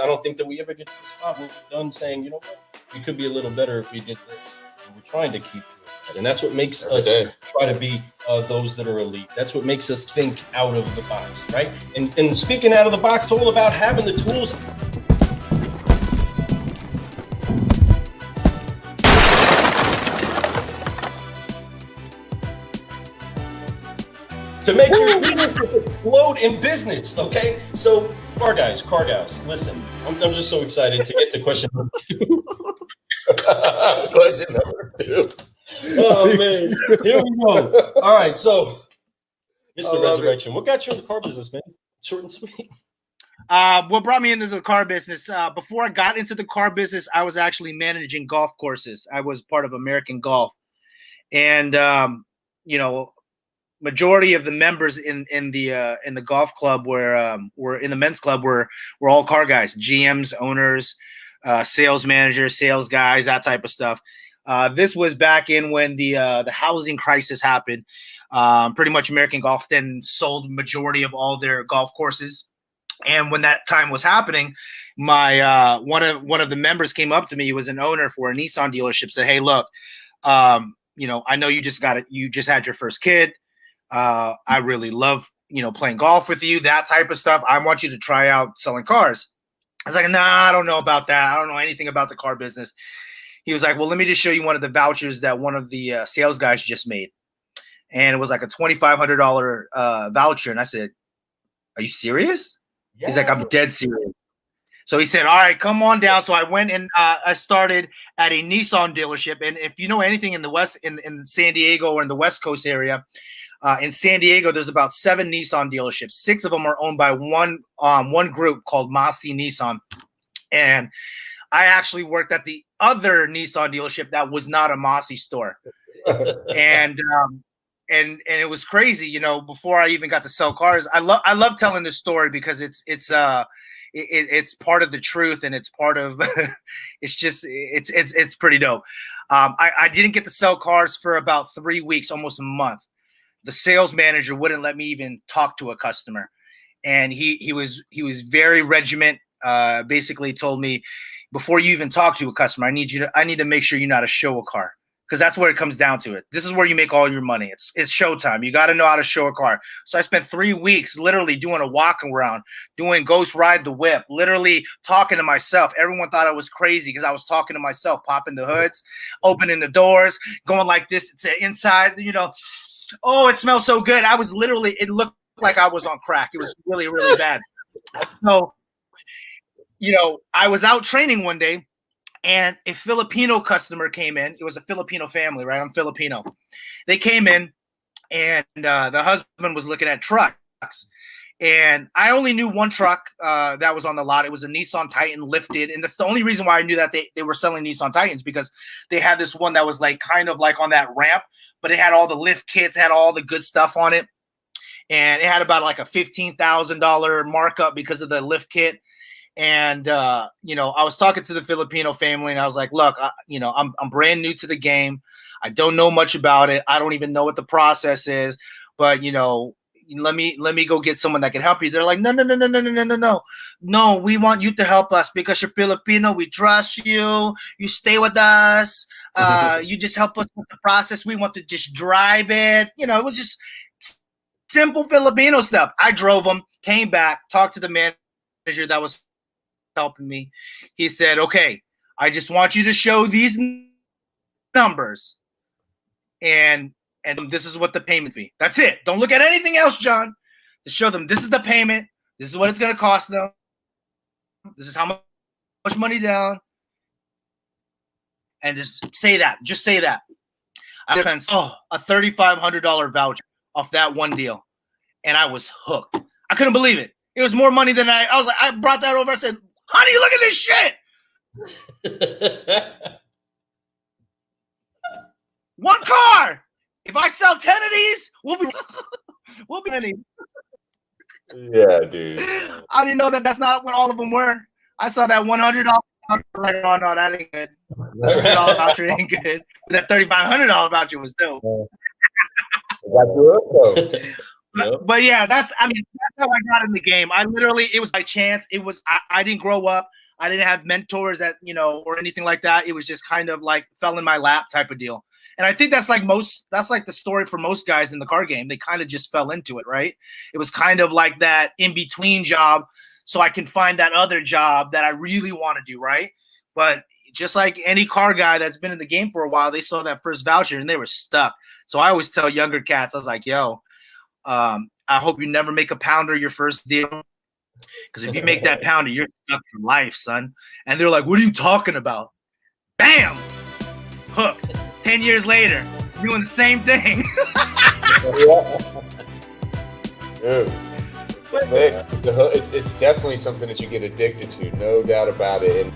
I don't think that we ever get to the spot where we're done saying, you know what, we could be a little better if we did this. And we're trying to keep doing that. And that's what makes us try to be those that are elite. That's what makes us think out of the box, right? And speaking out of the box, all about having the tools. To make your business explode in business, okay? So, car gals, listen, I'm just so excited to get to question number 2. Question number 2. Oh, man. Here we go. All right, so, Mr. Resurreccion, what got you in the car business, man? Short and sweet. What brought me into the car business? Before I got into the car business, I was actually managing golf courses. I was part of American Golf. And, majority of the members in the golf club were in the men's club were all car guys, GMs, owners, sales managers, sales guys, that type of stuff. This was back in when the housing crisis happened. Pretty much American Golf then sold majority of all their golf courses. And when that time was happening, my one of the members came up to me. He was an owner for a Nissan dealership. Said, "Hey, look, I know you just had your first kid. I really love, playing golf with you, that type of stuff. I want you to try out selling cars." I was like, "Nah, I don't know about that. I don't know anything about the car business." He was like, "Well, let me just show you one of the vouchers that one of the sales guys just made." And it was like a $2,500 voucher. And I said, "Are you serious?" Yeah. He's like, "I'm dead serious." So he said, "All right, come on down." So I went and I started at a Nissan dealership. And if you know anything in the West, in San Diego or in the West Coast area, in San Diego, there's about 7 Nissan dealerships. 6 of them are owned by one group called Massey Nissan. And I actually worked at the other Nissan dealership that was not a Massey store. And it was crazy, before I even got to sell cars. I love telling this story because it's part of the truth, and it's part of it's pretty dope. I didn't get to sell cars for about 3 weeks, almost a month. The sales manager wouldn't let me even talk to a customer. And he was very regiment, basically told me, before you even talk to a customer, I need to make sure you know how to show a car. Because that's where it comes down to it. This is where you make all your money. It's showtime. You got to know how to show a car. So I spent 3 weeks literally doing a walk around, doing ghost ride the whip, literally talking to myself. Everyone thought I was crazy because I was talking to myself, popping the hoods, opening the doors, going like this to inside, Oh, it smells so good. It looked like I was on crack. It was really, really bad. So, I was out training one day, and a Filipino customer came in. It was a Filipino family, right? I'm Filipino. They came in, and the husband was looking at trucks. And I only knew one truck that was on the lot. It was a Nissan Titan lifted. And that's the only reason why I knew that they were selling Nissan Titans, because they had this one that was like kind of like on that ramp, but it had all the lift kits, had all the good stuff on it. And it had about like a $15,000 markup because of the lift kit. And, I was talking to the Filipino family, and I was like, "Look, I'm brand new to the game. I don't know much about it. I don't even know what the process is, but, let me go get someone that can help you." They're like, No, we want you to help us because you're Filipino. We trust you. You stay with us. You just help us with the process. We want to just drive it. It was just simple Filipino stuff. I drove them, came back, talked to the manager that was helping me. He said, "Okay, I just want you to show these numbers, and this is what the payment fee. That's it. Don't look at anything else, John. Just show them this is the payment. This is what it's going to cost them. This is how much money down. And just say that. Just say that." I spent a $3,500 voucher off that one deal, and I was hooked. I couldn't believe it. It was more money than I was like, I brought that over. I said, "Honey, look at this shit. One car. If I sell 10 of these, we'll be ready." Yeah, dude. I didn't know that's not what all of them were. I saw that $100 like, "Oh no, that ain't good. That $100 voucher ain't good." But that $3,500 voucher was dope. That's good though. But yeah, that's how I got in the game. It was by chance. I didn't grow up. I didn't have mentors or anything like that. It was just kind of like fell in my lap type of deal. And I think that's like the story for most guys in the car game. They kind of just fell into it, right? It was kind of like that in-between job so I can find that other job that I really want to do, right? But just like any car guy that's been in the game for a while, they saw that first voucher and they were stuck. So I always tell younger cats, I was like, yo, I hope you never make a pounder your first deal. Because if you make that pounder, you're stuck for life, son. And they're like, what are you talking about? Bam! Hooked. 10 years later, doing the same thing. Dude, it's definitely something that you get addicted to, no doubt about it. And